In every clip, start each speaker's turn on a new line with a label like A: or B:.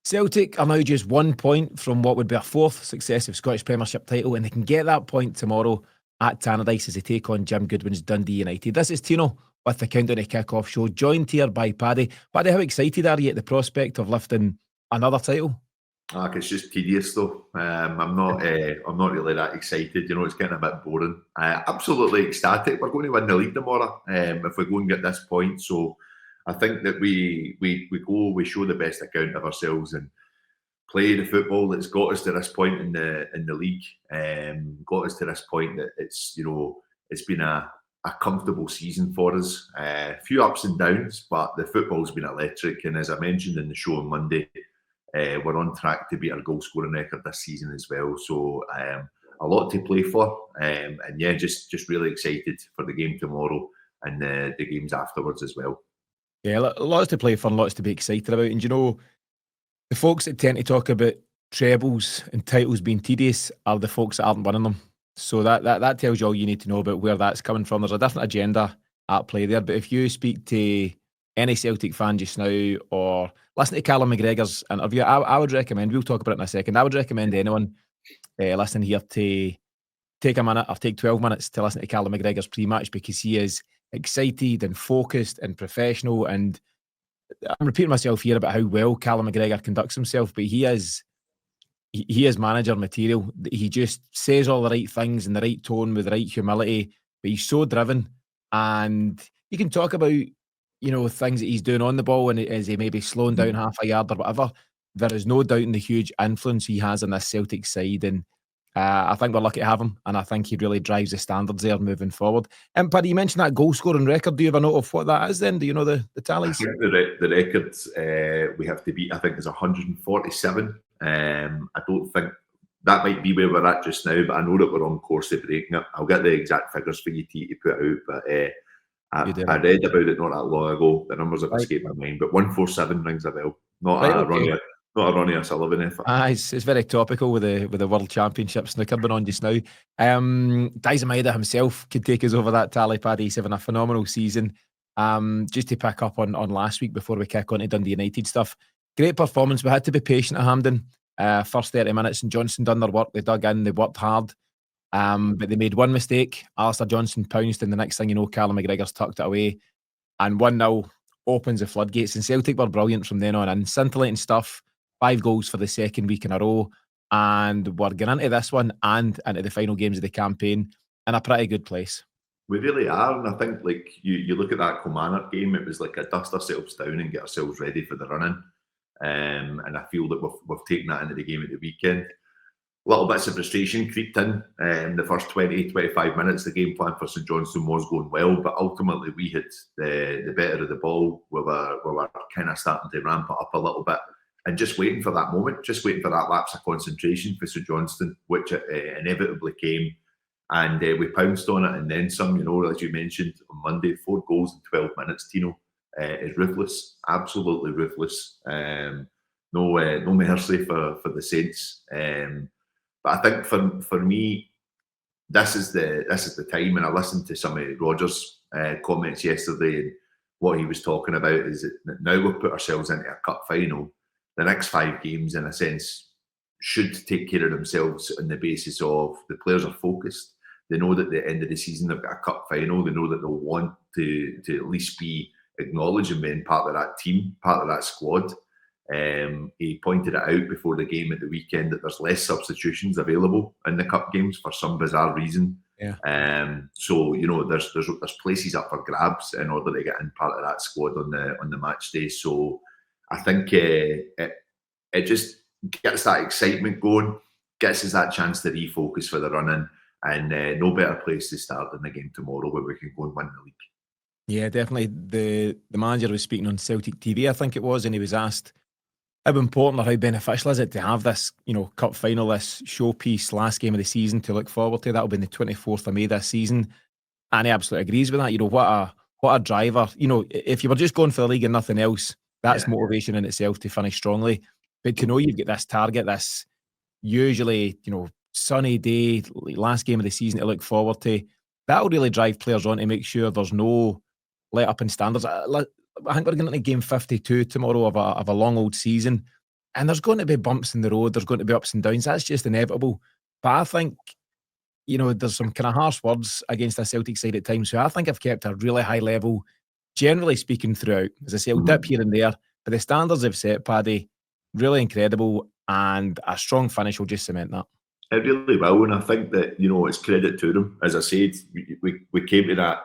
A: Celtic are now just 1 point from what would be a fourth successive Scottish Premiership title, and they can get that point tomorrow at Tannadice as they take on Jim Goodwin's Dundee United. This is Tino with the Countdown to Kick-Off show, joined here by Paddy. Paddy, how excited are you at the prospect of lifting another title?
B: It's just tedious though. I'm not really that excited. You know, it's getting a bit boring. Absolutely ecstatic. We're going to win the league tomorrow if we go and get this point. So I think that we show the best account of ourselves and play the football that's got us to this point in the league. Got us to this point that it's been a comfortable season for us. A few ups and downs, but the football's been electric. And as I mentioned in the show on Monday, we're on track to beat our goal scoring record this season as well. So a lot to play for, and yeah, just really excited for the game tomorrow and the games afterwards as well.
A: Yeah, lots to play for and lots to be excited about. And you know, the folks that tend to talk about trebles and titles being tedious are the folks that aren't winning them. So that tells you all you need to know about where that's coming from. There's a different agenda at play there. But if you speak to any Celtic fan just now or listen to Callum McGregor's interview, I would recommend, we'll talk about it in a second, I would recommend anyone listening here to take a minute or take 12 minutes to listen to Callum McGregor's pre-match, because he is excited and focused and professional. And I'm repeating myself here about how well Callum McGregor conducts himself, but he is manager material. He just says all the right things in the right tone with the right humility, but he's so driven. And you can talk about, you know, things that he's doing on the ball and as he may be slowing down half a yard or whatever. There is no doubt in the huge influence he has on this Celtic side. And I think we're lucky to have him, and I think he really drives the standards there moving forward. And Paddy, you mentioned that goal scoring record. Do you have a note of what that is then? Do you know the tallies?
B: I think the record we have to beat, I think, is 147. I don't think that might be where we're at just now, but I know that we're on course to breaking it. I'll get the exact figures for you to put out, but I read about it not that long ago. The numbers have escaped my mind, but 147 rings a bell. Not a Ronnie O'Sullivan effort.
A: It's very topical with the World Championship snooker been on just now. Daizen Maeda himself could take us over that tally, Paddy. He's having a phenomenal season. Just to pick up on last week before we kick on to Dundee United stuff. Great performance. We had to be patient at Hampden. First 30 minutes and Johnson done their work. They dug in, they worked hard. But they made one mistake. Alistair Johnson pounced, and the next thing you know, Callum McGregor's tucked it away. And 1-0 opens the floodgates. And Celtic were brilliant from then on. And scintillating stuff. 5 goals for the second week in a row. And we're getting into this one and into the final games of the campaign in a pretty good place.
B: We really are. And I think, like, you look at that Kilmarnock game, it was like a dust ourselves down and get ourselves ready for the run-in. And I feel that we've taken that into the game at the weekend. Little bits of frustration creeped in the first 20-25 minutes. The game plan for St Johnstone was going well, but ultimately we had the better of the ball. We were kind of starting to ramp it up a little bit and just waiting for that moment, just waiting for that lapse of concentration for St Johnstone, which inevitably came. And we pounced on it and then some. You know, as you mentioned on Monday, 4 goals in 12 minutes, Tino, is ruthless, absolutely ruthless. No mercy for the Saints. But I think for me, this is the time. And I listened to some of Roger's comments yesterday, and what he was talking about is that now we've put ourselves into a cup final. The next 5 games, in a sense, should take care of themselves on the basis of the players are focused. They know that at the end of the season they've got a cup final. They know that they'll want to at least be acknowledged and being part of that team, part of that squad. He pointed it out before the game at the weekend that there's less substitutions available in the cup games for some bizarre reason.
A: Yeah.
B: So you know, there's places up for grabs in order to get in part of that squad on the match day. So I think it just gets that excitement going, gets us that chance to refocus for the run-in, and no better place to start than the game tomorrow where we can go and win the league.
A: Yeah, definitely. The manager was speaking on Celtic TV, I think it was, and he was asked how important or how beneficial is it to have this, you know, cup final, this showpiece, last game of the season to look forward to. That'll be on the 24th of May this season. And he absolutely agrees with that. You know, what a driver. You know, if you were just going for the league and nothing else, that's motivation in itself to finish strongly. But to know you've got this target, this usually, you know, sunny day, last game of the season to look forward to, that'll really drive players on to make sure there's no let up in standards. I think we're going into game 52 tomorrow of a long old season. And there's going to be bumps in the road. There's going to be ups and downs. That's just inevitable. But I think, there's some kind of harsh words against a Celtic side at times. So I think I've kept a really high level, generally speaking, throughout. As I say, I'll dip here and there. But the standards they've set, Paddy, really incredible. And a strong finish will just cement that.
B: It really will. And I think that, it's credit to them. As I said, we came to that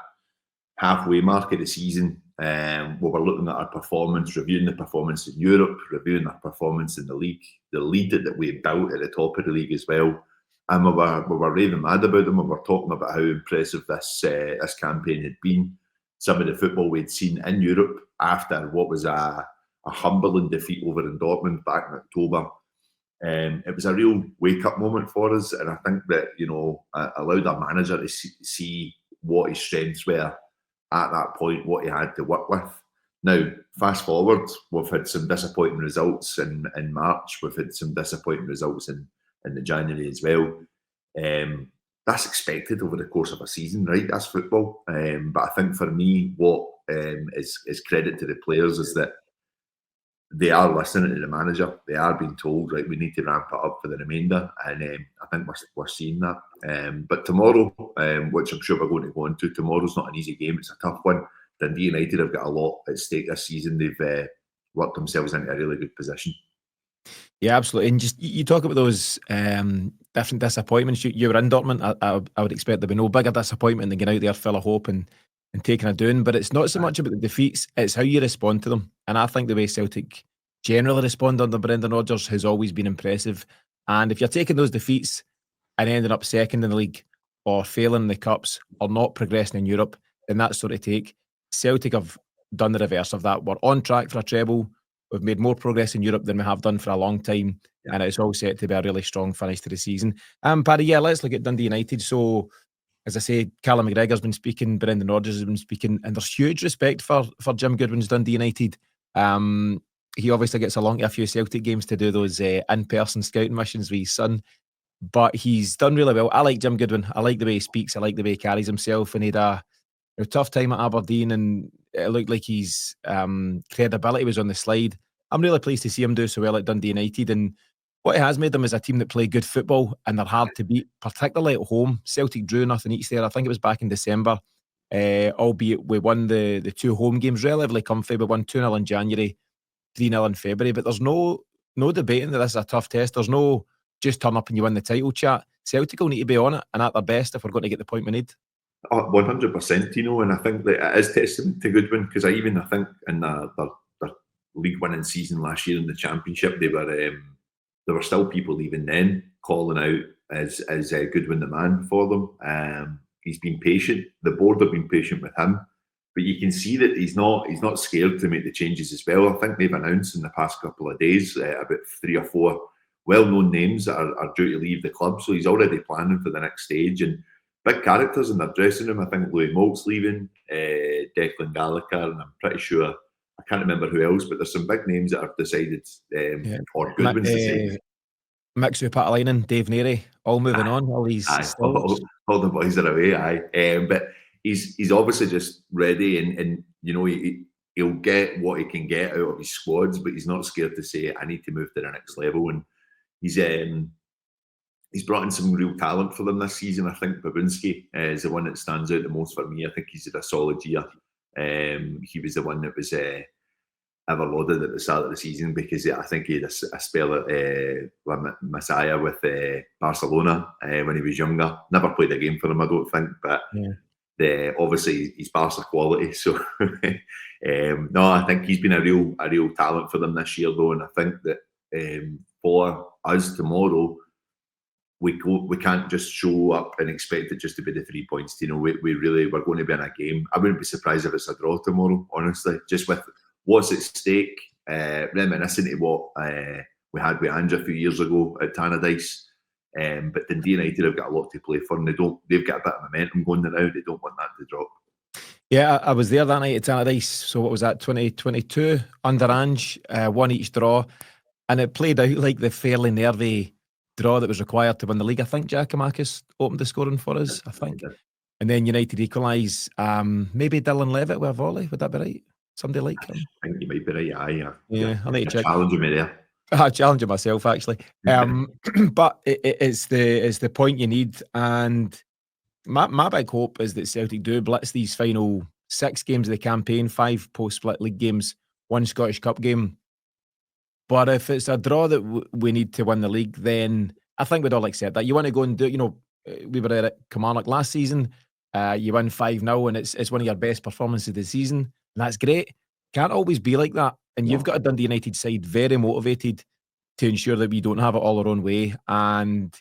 B: halfway mark of the season where we're looking at our performance, reviewing the performance in Europe, reviewing our performance in the league, the lead that we built at the top of the league as well. And we were raving mad about them. We were talking about how impressive this campaign had been. Some of the football we'd seen in Europe after what was a humbling defeat over in Dortmund back in October. It was a real wake-up moment for us, and I think that allowed our manager to see what his strengths were at that point, what he had to work with. Now, fast forward, we've had some disappointing results in March. We've had some disappointing results in the January as well. That's expected over the course of a season, right? That's football. But I think for me, what is credit to the players is that they are listening to the manager. They are being told, right, we need to ramp it up for the remainder. And I think we're seeing that. But tomorrow, which I'm sure we're going to go into, tomorrow's not an easy game. It's a tough one. Dundee United have got a lot at stake this season. They've worked themselves into a really good position.
A: Yeah, absolutely. And just you talk about those different disappointments. You were in Dortmund. I would expect there'd be no bigger disappointment than getting out there full of hope and taking a doing. But it's not so much about the defeats, it's how you respond to them. And I think the way Celtic generally respond under Brendan Rodgers has always been impressive. And if you're taking those defeats and ending up second in the league or failing in the cups or not progressing in Europe, then that's sort of take. Celtic have done the reverse of that. We're on track for a treble. We've made more progress in Europe than we have done for a long time. Yeah. And it's all set to be a really strong finish to the season. Paddy, let's look at Dundee United. So, as I say, Callum McGregor's been speaking, Brendan Rodgers has been speaking, and there's huge respect for Jim Goodwin's Dundee United. He obviously gets along to a few Celtic games to do those in-person scouting missions with his son, but he's done really well. I like Jim Goodwin. I like the way he speaks. I like the way he carries himself, and he had a tough time at Aberdeen, and it looked like his credibility was on the slide. I'm really pleased to see him do so well at Dundee United, and what it has made them is a team that play good football and they're hard to beat, particularly at home. Celtic drew nothing each there. I think it was back in December, albeit we won the two home games relatively comfy. We won 2-0 in January, 3-0 in February, but there's no debating that this is a tough test. There's no just turn up and you win the title chat. Celtic will need to be on it and at their best if we're going to get the point we need.
B: 100%, Tino, and I think that it is testament to Goodwin, because I think in their league winning season last year in the Championship, there were still people even then calling out as Goodwin the man for them. He's been patient. The board have been patient with him, but you can see that he's not scared to make the changes as well. I think they've announced in the past couple of days about 3 or 4 well-known names that are due to leave the club, so he's already planning for the next stage. And big characters in their dressing room. I think Louis Moult's leaving, Declan Gallagher, and I'm pretty sure, I can't remember who else, but there's some big names that have decided, or Goodwin's decided.
A: Mixu Patalainen, Dave Neary, all moving on. All these
B: all the boys are away, but he's obviously just ready, and he'll get what he can get out of his squads, but he's not scared to say, I need to move to the next level. And he's brought in some real talent for them this season. I think Babinski is the one that stands out the most for me. I think he's had a solid year. He was the one that was ever lauded at the start of the season, because I think he had a spell at Messiah with Barcelona when he was younger. Never played a game for him, I don't think, but obviously he's Barca quality. So no, I think he's been a real talent for them this year, though, and I think that for us tomorrow, we can't just show up and expect it just to be the 3 points. We're going to be in a game. I wouldn't be surprised if it's a draw tomorrow, honestly, just with what's at stake, reminiscent of what we had with Ange a few years ago at Tannadice. But Dundee United have got a lot to play for, and they've got a bit of momentum going now. They don't want that to drop.
A: Yeah, I was there that night at Tannadice. So what was that, 2022 under Ange, 1 each draw, and it played out like the fairly nervy draw that was required to win the league. I think Giacomakis opened the scoring for us, I think. And then United equalise. Maybe Dylan Levitt with a volley. Would that be right? Somebody like him?
B: I think you might be right.
A: Yeah, I need to check.
B: Challenging me there.
A: I challenge myself actually. But it's the point you need, and my big hope is that Celtic do blitz these final 6 games of the campaign, 5 post-split league games, 1 Scottish Cup game. But if it's a draw that we need to win the league, then I think we'd all accept that. You want to go and do, we were at Kilmarnock last season. You win 5-0 and it's one of your best performances of the season. And that's great. Can't always be like that. And you've got a Dundee United side very motivated to ensure that we don't have it all our own way. And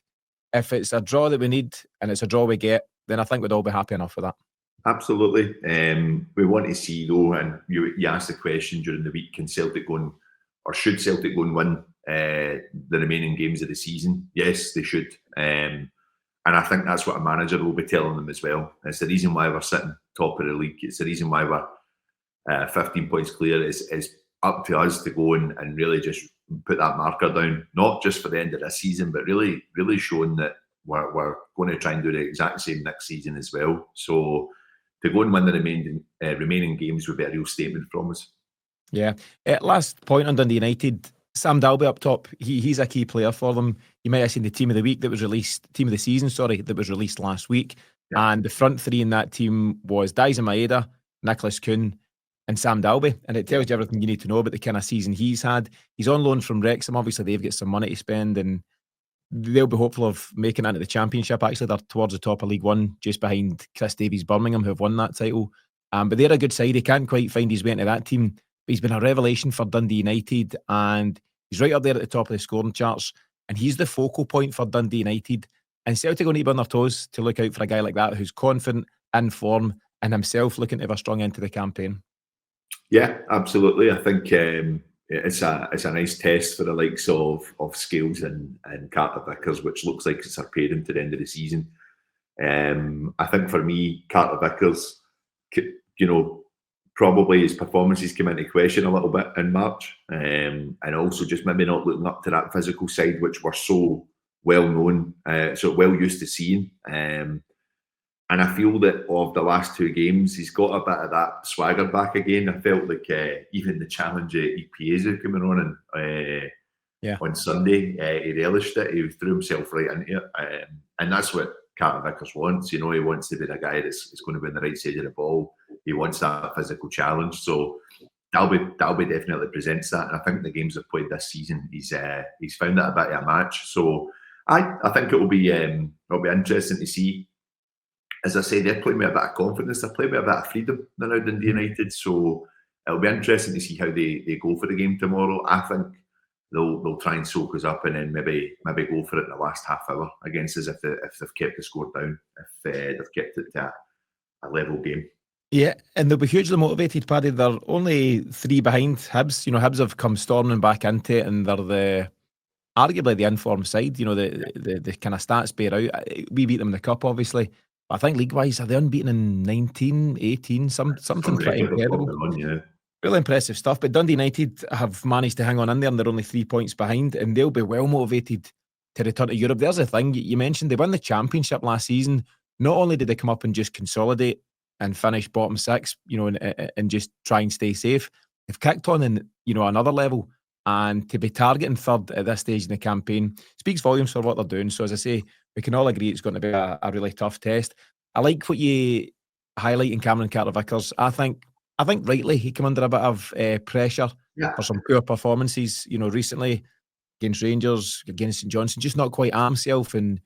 A: if it's a draw that we need and it's a draw we get, then I think we'd all be happy enough with that.
B: Absolutely. We want to see, though, and you asked the question during the week, can Celtic go and, or should Celtic go and win the remaining games of the season? Yes, they should. And I think that's what a manager will be telling them as well. It's the reason why we're sitting top of the league. It's the reason why we're 15 points clear. It's up to us to go and really just put that marker down, not just for the end of this season, but really, really showing that we're going to try and do the exact same next season as well. So to go and win the remaining games would be a real statement from us.
A: Yeah. Last point on Dundee United, Sam Dalby up top. He's a key player for them. You might have seen the team of the season, that was released last week. Yeah. And the front 3 in that team was Daizen Maeda, Nicholas Kuhn, and Sam Dalby. And it tells you everything you need to know about the kind of season he's had. He's on loan from Wrexham. Obviously, they've got some money to spend and they'll be hopeful of making it into the Championship. Actually, they're towards the top of League One, just behind Chris Davies Birmingham, who have won that title. But they're a good side. He can't quite find his way into that team. But he's been a revelation for Dundee United, and he's right up there at the top of the scoring charts. And he's the focal point for Dundee United. And Celtic will need to be on their toes to look out for a guy like that who's confident, in form, and himself looking to have a strong end to the campaign.
B: Yeah, absolutely. I think it's a nice test for the likes of Scales and Carter Vickers, which looks like it's our pairing to the end of the season. I think for me, Carter Vickers, probably his performances came into question a little bit in March, and also just maybe not looking up to that physical side, which we're so well known, so well used to seeing. And I feel that of the last 2 games, he's got a bit of that swagger back again. I felt like even the challenge at EPA's coming on on Sunday, he relished it. He threw himself right into it. And that's what Carter Vickers wants. He wants to be the guy that's going to be on the right side of the ball. He wants that physical challenge. So Dalby definitely presents that. And I think the games they've played this season, he's found that a bit of a match. So I think it will be interesting to see. As I say, they're playing with a bit of confidence. They're playing with a bit of freedom now, Dundee United. So it'll be interesting to see how they go for the game tomorrow. I think they'll try and soak us up and then maybe go for it in the last half hour against us if they've kept the score down, if they've kept it to a level game.
A: Yeah, and they'll be hugely motivated, Paddy. They're only 3 behind Hibs. Hibs have come storming back into it, and they're arguably the informed side. The kind of stats bear out. We beat them in the Cup, obviously. I think league-wise, are they unbeaten in 19, 18, something pretty incredible. Really impressive stuff. But Dundee United have managed to hang on in there, and they're only 3 points behind, and they'll be well motivated to return to Europe. There's the thing, you mentioned they won the Championship last season. Not only did they come up and just consolidate and finish bottom 6, and just try and stay safe, they've kicked on in, another level. And to be targeting 3rd at this stage in the campaign speaks volumes for what they're doing. So as I say, we can all agree it's going to be a really tough test. I like what you highlight in Cameron Carter-Vickers. I think rightly he came under a bit of pressure for some poor performances, recently against Rangers, against St Johnstone, just not quite at himself and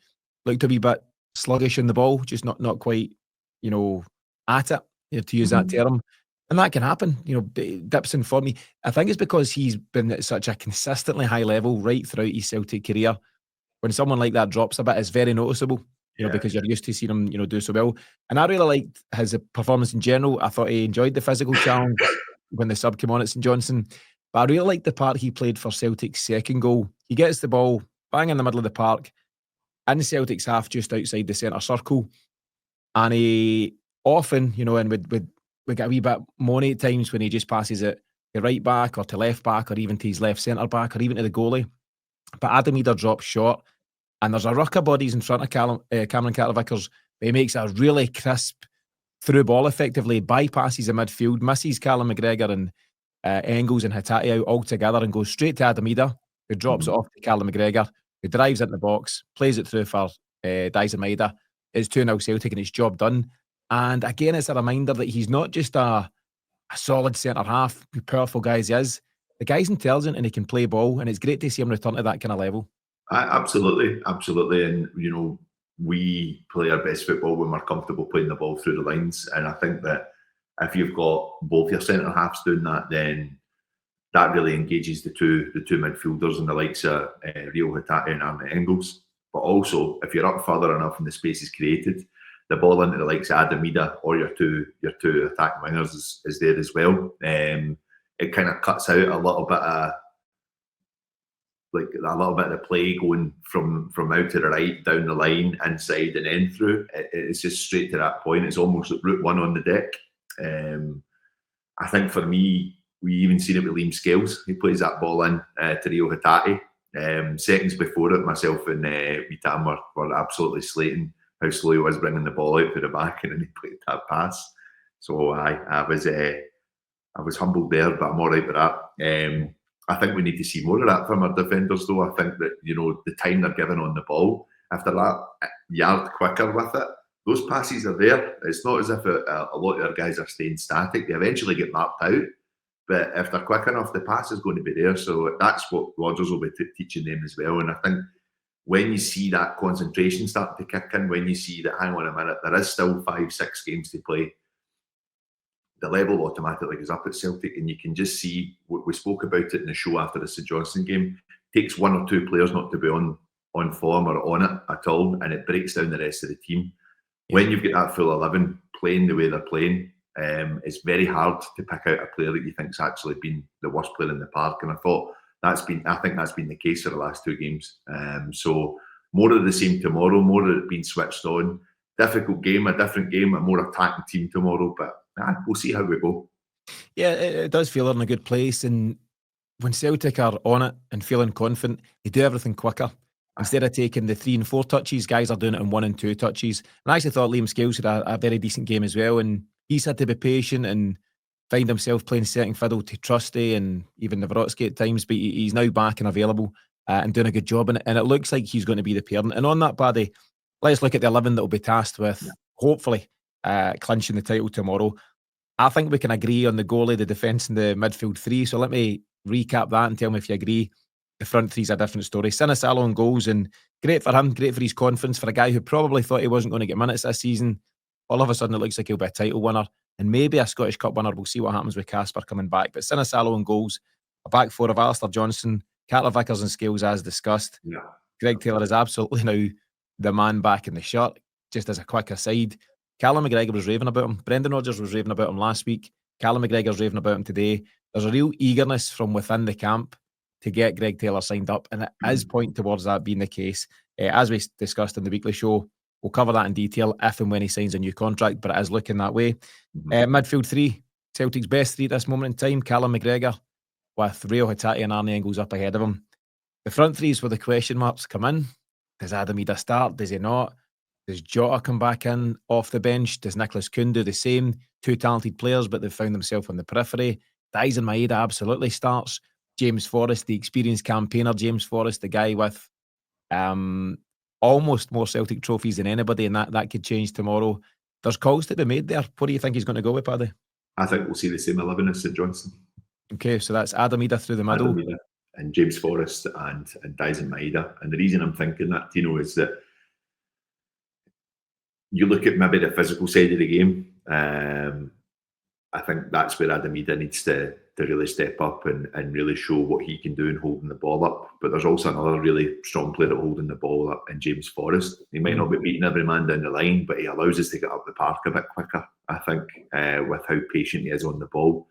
A: looked a wee bit sluggish in the ball, just not quite, at it, to use that term. And that can happen, dips in form. I think it's because he's been at such a consistently high level right throughout his Celtic career. When someone like that drops a bit, it's very noticeable, because you're used to seeing him, do so well. And I really liked his performance in general. I thought he enjoyed the physical challenge when the sub came on at St Johnstone. But I really liked the part he played for Celtic's second goal. He gets the ball bang in the middle of the park, in Celtic's half, just outside the centre circle. And he often, and we get a wee bit moany at times when he just passes it to right back or to left back or even to his left centre back or even to the goalie. But Adam Eder drops short, and there's a ruck of bodies in front of Cameron Carter-Vickers. He makes a really crisp through ball, effectively bypasses the midfield, misses Callum McGregor and Engels and Hatate out altogether and goes straight to Adam Eder. who drops it off to Callum McGregor, who drives into the box, plays it through for Dyson Maeda. It's 2-0 Celtic and it's job done. And again, it's a reminder that he's not just a solid centre-half, powerful guy as he is. The guy's intelligent and he can play ball, and it's great to see him return to that kind of level.
B: Absolutely. And, we play our best football when we're comfortable playing the ball through the lines. And I think that if you've got both your centre-halves doing that, then that really engages the two midfielders and the likes of Rio Hatate and Arne Engels. But also, if you're up further enough and the space is created, the ball into the likes of Adam Ida or your two attacking wingers is there as well. It kind of cuts out a little bit of the play going from out to the right, down the line, inside and then through. It's just straight to that point. It's almost like route one on the deck. I think for me, we even seen it with Liam Scales. He plays that ball in to Rio Hatate. Seconds before it, myself and Tam were absolutely slating how slow he was bringing the ball out to the back, and then he played that pass. So I was humbled there, but I'm all right with that. I think we need to see more of that from our defenders, though. I think that, the time they're given on the ball, if they're that yard quicker with it, those passes are there. It's not as if a lot of our guys are staying static. They eventually get marked out, but if they're quick enough, the pass is going to be there. So that's what Rodgers will be teaching them as well. And I think when you see that concentration starting to kick in, when you see that, hang on a minute, there is still 5-6 games to play, the level automatically goes up at Celtic, and you can just see, we spoke about it in the show after the St Johnstone game, it takes one or two players not to be on form or on it at all, and it breaks down the rest of the team. Yeah. When you've got that full 11 playing the way they're playing, it's very hard to pick out a player that you think's actually been the worst player in the park, and I think that's been the case for the last two games. So more of the same tomorrow, more of it being switched on. Difficult game, a different game, a more attacking team tomorrow, but we'll see how we go.
A: Yeah, it does feel in a good place, and when Celtic are on it and feeling confident, they do everything quicker. Instead of taking the 3 and 4 touches, guys are doing it in 1 and 2 touches. And I actually thought Liam Scales had a very decent game as well, and he's had to be patient and find himself playing second fiddle to Trusty and even Nawrocki at times, but he's now back and available and doing a good job in it, and it looks like he's going to be the parent. And on that, Paddy, let's look at the 11 that will be tasked with, hopefully, clinching the title tomorrow. I think we can agree on the goalie, the defence and the midfield 3, so let me recap that and tell me if you agree. The front 3's a different story. Sinisalo on goals, and great for him, great for his confidence, for a guy who probably thought he wasn't going to get minutes this season. All of a sudden, it looks like he'll be a title winner and maybe a Scottish Cup winner. We'll see what happens with Casper coming back. But Sinisalo on goals, a back 4 of Alistair Johnson, Carter Vickers and Scales as discussed.
B: Yeah.
A: Greg Taylor is absolutely now the man back in the shirt. Just as a quick aside, Callum McGregor was raving about him. Brendan Rodgers was raving about him last week. Callum McGregor's raving about him today. There's a real eagerness from within the camp to get Greg Taylor signed up, and it is pointing towards that being the case. As we discussed in the weekly show, we'll cover that in detail if and when he signs a new contract, but it is looking that way. Midfield 3, Celtic's best 3 at this moment in time, Callum McGregor, with Rio Hatate and Arne Engels up ahead of him. The front 3's where the question marks come in. Does Adam Ida start? Does he not? Does Jota come back in off the bench? Does Nicholas Kuhn do the same? 2 talented players, but they've found themselves on the periphery. Dyson Maeda absolutely starts. James Forrest, the experienced campaigner, James Forrest, the guy with almost more Celtic trophies than anybody, and that could change tomorrow. There's calls to be made there. What do you think he's going to go with, Paddy?
B: I think we'll see the same 11 as St Johnstone.
A: Okay, so that's Adam Ida through the middle.
B: And James Forrest and Dyson Maeda. And the reason I'm thinking that, Tino, is that you look at maybe the physical side of the game. I think that's where Adam Ida needs to really step up and really show what he can do in holding the ball up. But there's also another really strong player at holding the ball up in James Forrest. He might not be beating every man down the line, but he allows us to get up the park a bit quicker, I think, with how patient he is on the ball.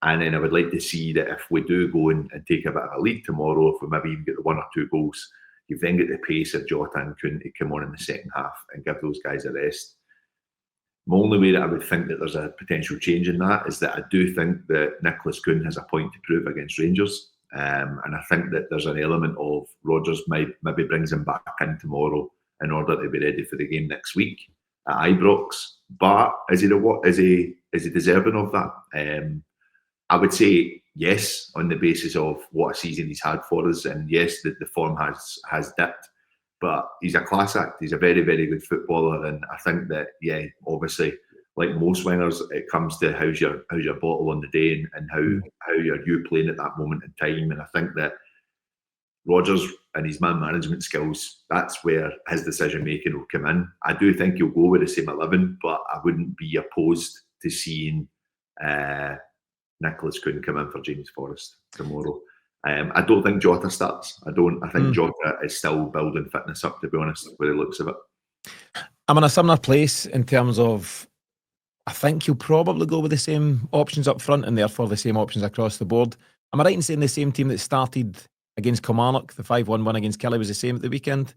B: And then I would like to see that if we do go and take a bit of a lead tomorrow, if we maybe even get the 1 or 2 goals, you then get the pace of Jota and Kuhn to come on in the second half and give those guys a rest. The only way that I would think that there's a potential change in that is that I do think that Nicholas Kuhn has a point to prove against Rangers. And I think that there's an element of Rodgers maybe brings him back in tomorrow in order to be ready for the game next week at Ibrox. But is he deserving of that? I would say yes, on the basis of what a season he's had for us, and yes, the form has dipped, but he's a class act. He's a very, very good footballer, and I think that, yeah, obviously, like most wingers, it comes to how's your bottle on the day, and how you're playing at that moment in time. And I think that Rodgers and his man management skills, that's where his decision making will come in. I do think he'll go with the same 11, but I wouldn't be opposed to seeing Nicholas Kuhn come in for James Forrest tomorrow. I don't think Jota starts. I think Jota is still building fitness up, to be honest, with the looks of it.
A: I'm in a similar place in terms of, I think he'll probably go with the same options up front and therefore the same options across the board. Am I right in saying the same team that started against Kilmarnock, the 5-1 win against Kelly, was the same at the weekend?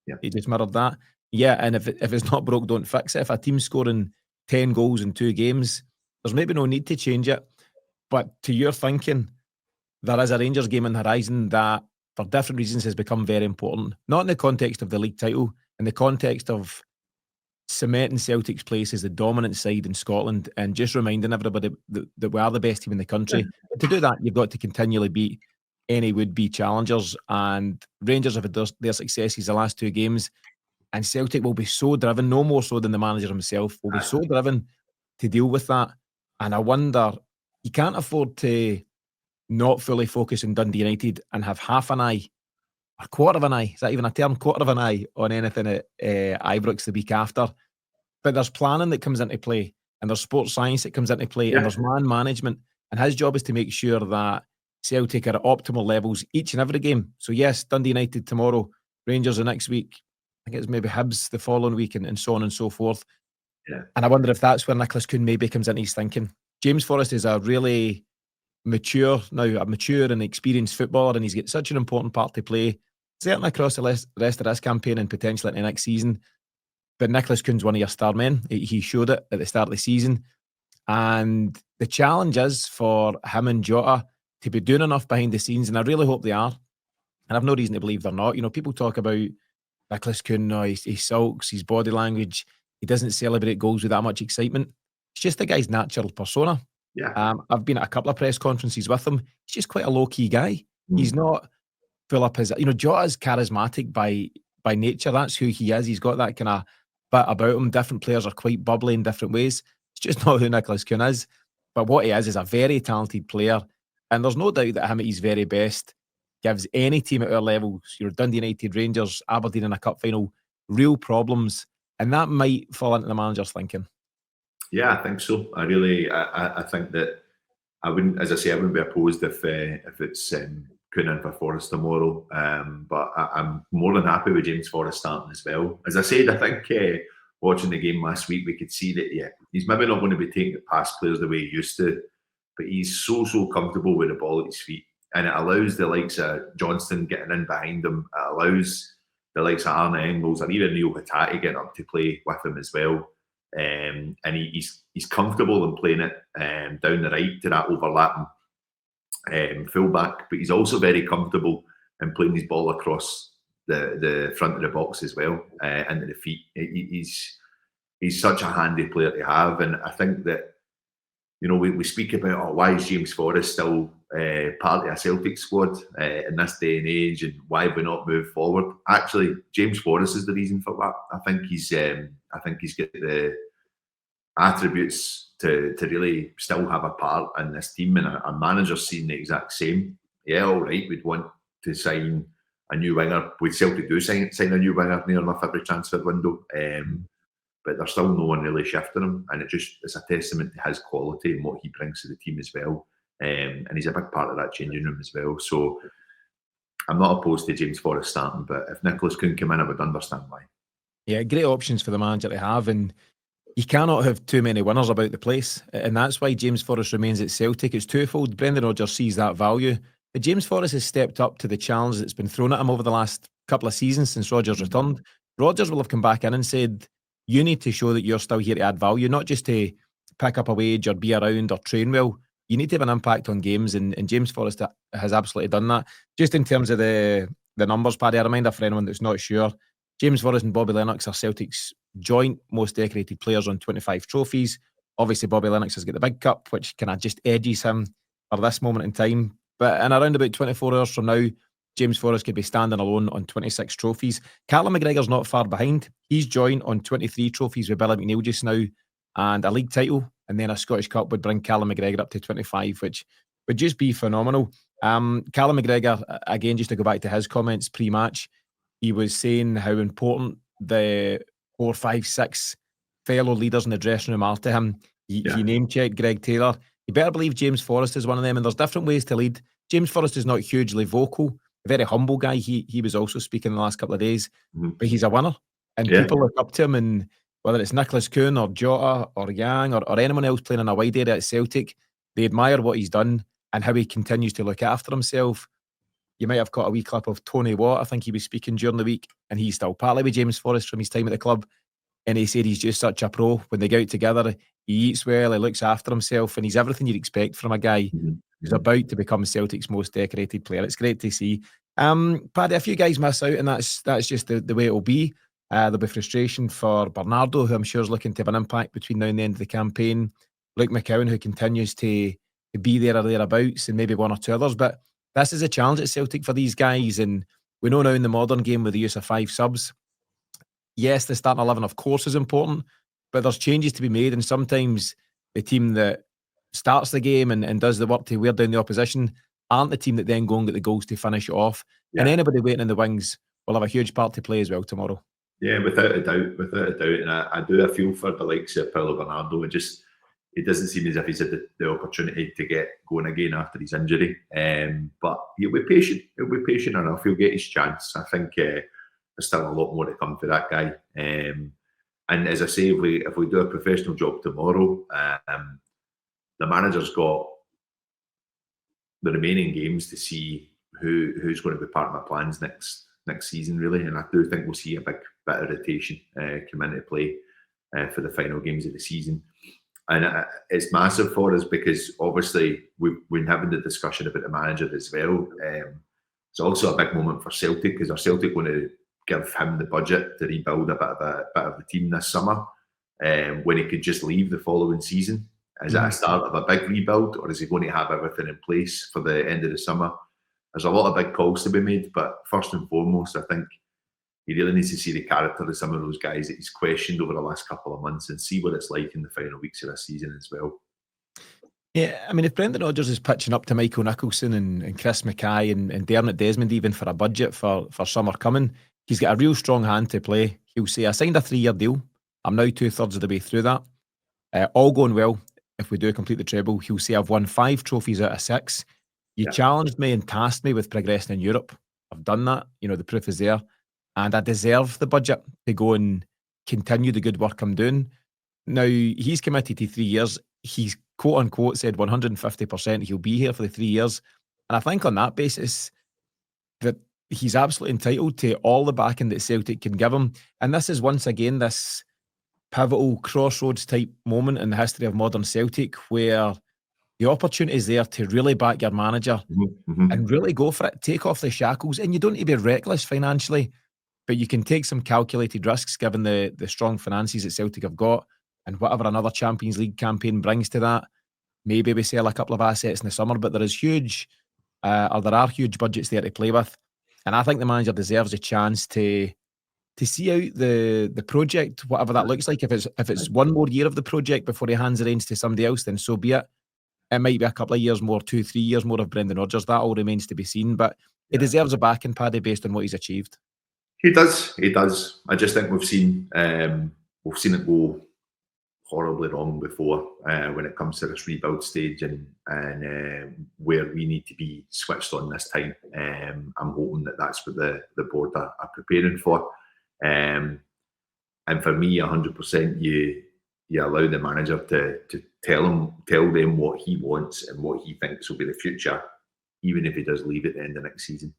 B: Yeah.
A: He just mirrored that. Yeah, and if it's not broke, don't fix it. If a team's scoring 10 goals in 2 games, there's maybe no need to change it. But to your thinking, there is a Rangers game on the horizon that, for different reasons, has become very important. Not in the context of the league title, in the context of cementing Celtic's place as the dominant side in Scotland and just reminding everybody that we are the best team in the country. But to do that, you've got to continually beat any would-be challengers, and Rangers have had their successes the last 2 games, and Celtic will be so driven, no more so than the manager himself, will be so driven to deal with that. And I wonder, you can't afford to not fully focus on Dundee United and have half an eye, a quarter of an eye, is that even a term? Quarter of an eye on anything at Ibrox the week after. But there's planning that comes into play, and there's sports science that comes into play, and there's man management, and his job is to make sure that Celtic are at optimal levels each and every game. So yes, Dundee United tomorrow, Rangers the next week, I think it's maybe Hibs the following week, and so on and so forth.
B: Yeah.
A: And I wonder if that's where Nicholas Kuhn maybe comes into his thinking. James Forrest is a really mature and experienced footballer, and he's got such an important part to play, certainly across the rest of this campaign and potentially into next season. But Nicholas Kuhn's one of your star men. He showed it at the start of the season. And the challenge is for him and Jota to be doing enough behind the scenes, and I really hope they are. And I've no reason to believe they're not. You know, people talk about Nicholas Kuhn, he sulks, his body language, he doesn't celebrate goals with that much excitement. It's just the guy's natural persona.
B: Yeah.
A: I've been at a couple of press conferences with him. He's just quite a low-key guy. He's not full up his... You know, Jota's charismatic by nature. That's who he is. He's got that kind of bit about him. Different players are quite bubbly in different ways. It's just not who Nicholas Kuhn is. But what he is a very talented player. And there's no doubt that him at his very best gives any team at our levels, you know, Dundee United, Rangers, Aberdeen in a cup final, real problems. And that might fall into the manager's thinking.
B: Yeah, I think so. I think that I wouldn't be opposed if it's Kuhn in for Forrest tomorrow. But I'm more than happy with James Forrest starting as well. As I said, I think watching the game last week, we could see that, he's maybe not going to be taking it past players the way he used to, but he's so comfortable with the ball at his feet. And it allows the likes of Johnston getting in behind him. It allows the likes of Arne Engels and even Neil Hattati getting up to play with him as well. And he's comfortable in playing it down the right to that overlapping fullback, but he's also very comfortable in playing his ball across the front of the box as well, into the feet. He's such a handy player to have, and I think that, you know, we speak about, why is James Forrest still part of a Celtic squad in this day and age, and why have we not moved forward? Actually, James Forrest is the reason for that. I think he's got the attributes to really still have a part in this team, and our manager's seen the exact same. Yeah, all right, we'd want to sign a new winger. We Celtic do sign a new winger near enough every transfer window. But there's still no one really shifting him, and it's a testament to his quality and what he brings to the team as well. And he's a big part of that changing room as well. So I'm not opposed to James Forrest starting, but if Nicholas Kuhn come in, I would understand why.
A: Yeah, great options for the manager to have, and you cannot have too many winners about the place, and that's why James Forrest remains at Celtic. It's twofold. Brendan Rodgers sees that value, but James Forrest has stepped up to the challenge that's been thrown at him over the last couple of seasons since Rodgers returned. Rodgers will have come back in and said, you need to show that you're still here to add value, not just to pick up a wage or be around or train well. You need to have an impact on games, and James Forrest has absolutely done that. Just in terms of the numbers, Paddy, a reminder for anyone that's not sure, James Forrest and Bobby Lennox are Celtic's joint most decorated players on 25 trophies. Obviously, Bobby Lennox has got the big cup, which kind of just edges him for this moment in time. But in around about 24 hours from now, James Forrest could be standing alone on 26 trophies. Callum McGregor's not far behind. He's joined on 23 trophies with Billy McNeil just now, and a league title and then a Scottish Cup would bring Callum McGregor up to 25, which would just be phenomenal. Callum McGregor, again, just to go back to his comments pre-match, he was saying how important the 4, 5, 6 fellow leaders in the dressing room are to him. He name-checked Greg Taylor. You better believe James Forrest is one of them, and there's different ways to lead. James Forrest is not hugely vocal, a very humble guy. He was also speaking the last couple of days, but he's a winner, and people look up to him, and whether it's Nicholas Kuhn or Jota or Yang or anyone else playing in a wide area at Celtic, they admire what he's done and how he continues to look after himself. You might have caught a wee clip of Tony Watt, I think he was speaking during the week, and he's still partly with James Forrest from his time at the club. And he said he's just such a pro. When they go out together, he eats well, he looks after himself, and he's everything you'd expect from a guy who's about to become Celtic's most decorated player. It's great to see. Paddy, a few guys miss out, and that's just the way it'll be. There'll be frustration for Bernardo, who I'm sure is looking to have an impact between now and the end of the campaign. Luke McCowan, who continues to be there or thereabouts, and maybe one or two others. But this is a challenge at Celtic for these guys, and we know now in the modern game with the use of 5 subs, yes, the starting 11, of course, is important, but there's changes to be made, and sometimes the team that starts the game and does the work to wear down the opposition aren't the team that then go and get the goals to finish it off. And anybody waiting in the wings will have a huge part to play as well tomorrow. Yeah, without a doubt. And I do feel for the likes of Paulo Bernardo. It doesn't seem as if he's had the opportunity to get going again after his injury. But he'll be patient. Enough. He'll get his chance. I think there's still a lot more to come for that guy. And as I say, if we do a professional job tomorrow, the manager's got the remaining games to see who's going to be part of my plans next season, really. And I do think we'll see a big bit of rotation come into play for the final games of the season. And it's massive for us because obviously we've been having the discussion about the manager as well. It's also a big moment for Celtic because are Celtic going to give him the budget to rebuild a bit of the team this summer when he could just leave the following season? Is it a start of a big rebuild, or is he going to have everything in place for the end of the summer? There's a lot of big calls to be made, but first and foremost, I think he really needs to see the character of some of those guys that he's questioned over the last couple of months and see what it's like in the final weeks of this season as well. Yeah, I mean, if Brendan Rodgers is pitching up to Michael Nicholson and Chris Mackay and Dermot Desmond even for a budget for summer coming, he's got a real strong hand to play. He'll say, I signed a 3-year deal. I'm now 2/3 of the way through that. All going well. If we do complete the treble, he'll say, I've won 5 trophies out of 6. You challenged me and tasked me with progressing in Europe. I've done that. The proof is there. And I deserve the budget to go and continue the good work I'm doing. Now, he's committed to 3 years. He's quote unquote said 150% he'll be here for the 3 years. And I think on that basis that he's absolutely entitled to all the backing that Celtic can give him. And this is once again this pivotal crossroads type moment in the history of modern Celtic where the opportunity is there to really back your manager and really go for it, take off the shackles. And you don't need to be reckless financially, but you can take some calculated risks given the strong finances that Celtic have got and whatever another Champions League campaign brings to that. Maybe we sell a couple of assets in the summer, but there are huge budgets there to play with. And I think the manager deserves a chance to see out the project, whatever that looks like. If it's one more year of the project before he hands the reins to somebody else, then so be it. It might be a couple of years more, 2-3 years more of Brendan Rodgers. That all remains to be seen. But he deserves a backing, Paddy, based on what he's achieved. He does. I just think we've seen it go horribly wrong before when it comes to this rebuild stage and where we need to be switched on this time. I'm hoping that that's what the board are preparing for. And for me, 100%, you allow the manager to tell them what he wants and what he thinks will be the future, even if he does leave at the end of next season.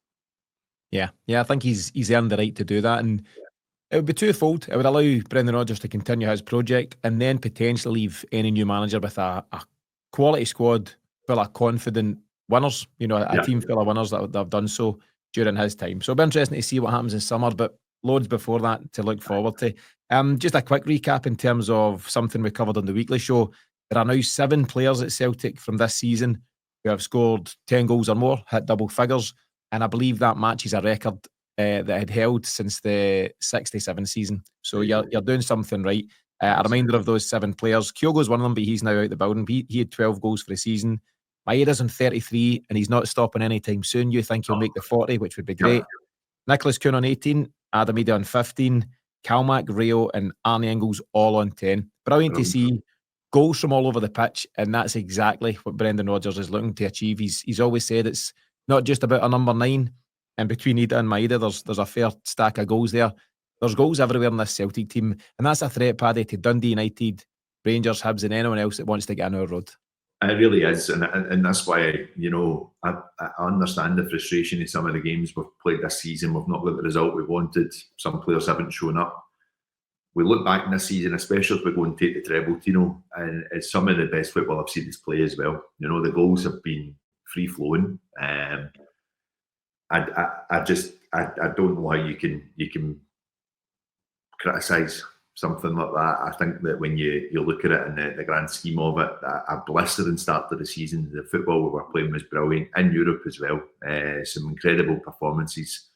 A: Yeah, I think he's earned the right to do that, and it would be twofold. It would allow Brendan Rodgers to continue his project, and then potentially leave any new manager with a quality squad full of confident winners. A team full of winners that have done so during his time. So it'll be interesting to see what happens in summer, but loads before that to look forward to. Just a quick recap in terms of something we covered on the weekly show. There are now 7 players at Celtic from this season who have scored 10 goals or more, hit double figures, and I believe that matches a record that had held since the 67 season. So you're doing something right. A reminder of those 7 players. Kyogo's one of them, but he's now out the building. He had 12 goals for the season. Maieda's on 33, and he's not stopping anytime soon. You think he'll make the 40, which would be great. Nicholas Kuhn on 18, Adam Ida on 15, Kalmak, Rayo, and Arnie Ingles all on 10. Brilliant to see. Goals from all over the pitch, and that's exactly what Brendan Rodgers is looking to achieve. He's always said it's not just about a number 9, and between Ida and Maeda, there's a fair stack of goals there. There's goals everywhere in this Celtic team, and that's a threat, Paddy, to Dundee United, Rangers, Hibs, and anyone else that wants to get in our road.
B: It really is, and that's why, you know, I understand the frustration in some of the games we've played this season. We've not got the result we wanted. Some players haven't shown up. We look back in this season, especially if we go and take the treble, Tino, and it's some of the best football I've seen us play as well. You know, the goals have been free flowing. I don't know how you can criticise something like that. I think that when you look at it in the grand scheme of it, a blistering start to the season. The football we were playing was brilliant in Europe as well. Some incredible performances,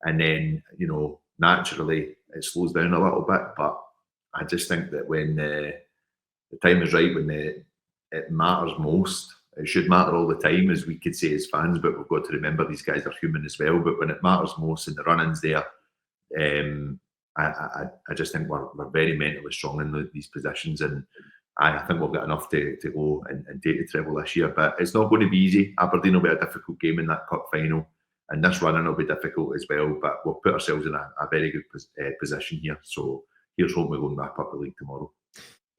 B: and then, you know, naturally it slows down a little bit. But I just think that when the time is right, when it matters most, it should matter all the time, as we could say as fans. But we've got to remember these guys are human as well. But when it matters most and the run-ins there, I just think we're very mentally strong in these positions, and I think we'll get enough to go and take the treble this year. But it's not going to be easy. Aberdeen will be a difficult game in that cup final, and this running will be difficult as well. But we'll put ourselves in a very good position here. So here's hoping we go and wrap up the league tomorrow.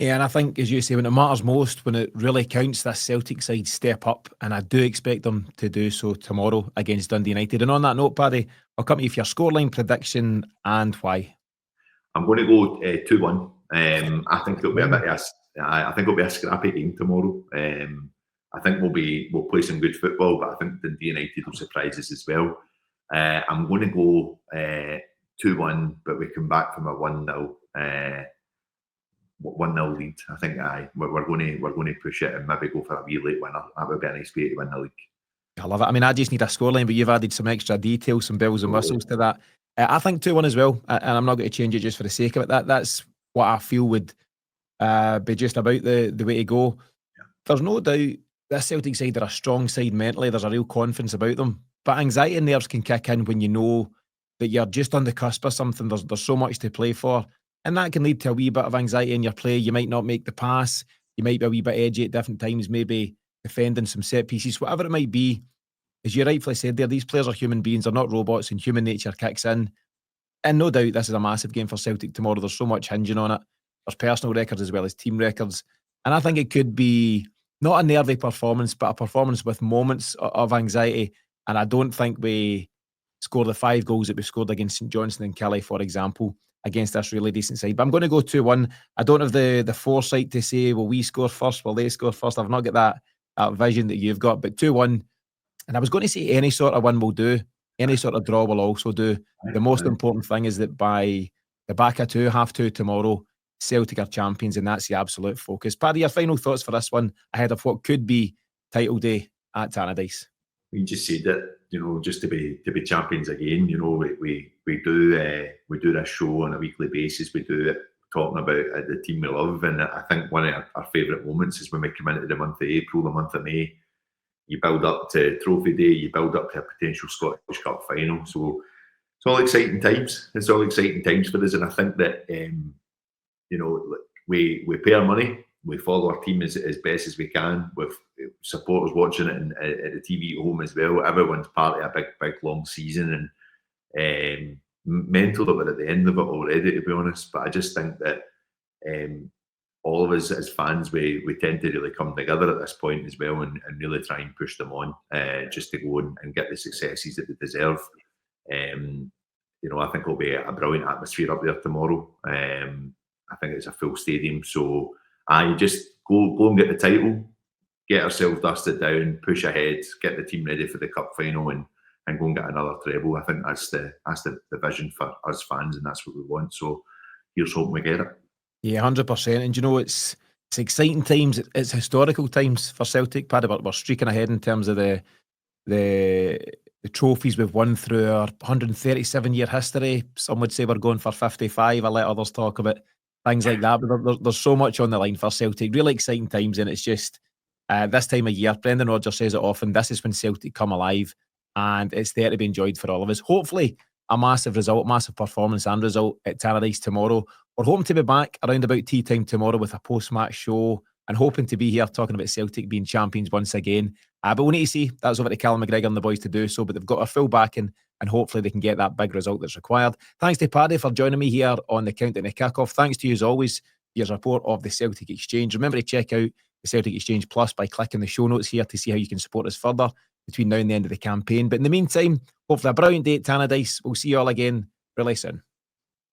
A: Yeah, and I think, as you say, when it matters most, when it really counts, this Celtic side step up, and I do expect them to do so tomorrow against Dundee United. And on that note, Paddy, I'll come to you for your scoreline prediction and why.
B: I'm going to go 2-1. I think it'll be I think it'll be a scrappy game tomorrow. I think we'll play some good football, but I think Dundee United will surprise us as well. I'm going to go 2-1, but we come back from a 1-0 lead. I think we're going to push it and maybe go for a wee late winner. That would be a nice way to win the league.
A: I love it. I mean, I just need a scoreline, but you've added some extra details, some bells and whistles to that. I think 2-1 as well, and I'm not going to change it just for the sake of it. That's what I feel would be just about the way to go. Yeah. There's no doubt this Celtic side are a strong side mentally. There's a real confidence about them, but anxiety and nerves can kick in when you know that you're just on the cusp of something. There's so much to play for, and that can lead to a wee bit of anxiety in your play. You might not make the pass. You might be a wee bit edgy at different times, maybe defending some set pieces, whatever it might be. As you rightfully said there, these players are human beings, they're not robots, and human nature kicks in. And no doubt this is a massive game for Celtic tomorrow. There's so much hinging on it. There's personal records as well as team records. And I think it could be not a nervy performance, but a performance with moments of anxiety. And I don't think we score the 5 goals that we scored against St Johnstone and Kelly, for example, against this really decent side. But I'm going to go 2-1. I don't have the foresight to say, will we score first? Will they score first? I've not got that vision that you've got. But 2-1. And I was going to say any sort of win will do. Any sort of draw will also do. The most important thing is that by the back of 2, half 2 tomorrow, Celtic are champions, and that's the absolute focus. Paddy, your final thoughts for this one ahead of what could be title day at Tannadice?
B: You just said that, you know, just to be champions again. You know, we do this show on a weekly basis. We do it talking about the team we love, and I think one of our favourite moments is when we come into the month of April, the month of May. You build up to Trophy Day, you build up to a potential Scottish Cup final. So it's all exciting times. It's all exciting times for us, and I think that you know, we pay our money, we follow our team as best as we can, with supporters watching it at the TV at home as well. Everyone's part of a big long season, and mental that we're at the end of it already, to be honest. But I just think that all of us as fans, we tend to really come together at this point as well, and really try and push them on, just to go and get the successes that they deserve. You know, I think it'll be a brilliant atmosphere up there tomorrow. I think it's a full stadium, so I just go and get the title, get ourselves dusted down, push ahead, get the team ready for the cup final, and go and get another treble. I think that's the vision for us fans, and that's what we want. So here's hoping we get it.
A: Yeah, 100%. And you know, it's It's exciting times. It's historical times for Celtic, Paddy. We're streaking ahead in terms of the trophies we've won through our 137-year history. Some would say we're going for 55. I let others talk about things like that. But there's so much on the line for Celtic. Really exciting times, and it's just this time of year. Brendan Rodgers says it often. This is when Celtic come alive, and it's there to be enjoyed for all of us. Hopefully, a massive result, massive performance and result at Tannadice tomorrow. We're hoping to be back around about tea time tomorrow with a post-match show and hoping to be here talking about Celtic being champions once again. But we'll need to see. That's over to Callum, McGregor and the boys to do so, but they've got our full backing and hopefully they can get that big result that's required. Thanks to Paddy for joining me here on the Countdown to Kickoff. Thanks to you as always for your support of the Celtic Exchange. Remember to check out the Celtic Exchange Plus by clicking the show notes here to see how you can support us further between now and the end of the campaign. But in the meantime, hopefully a brilliant day at Tannadice. We'll see you all again really soon.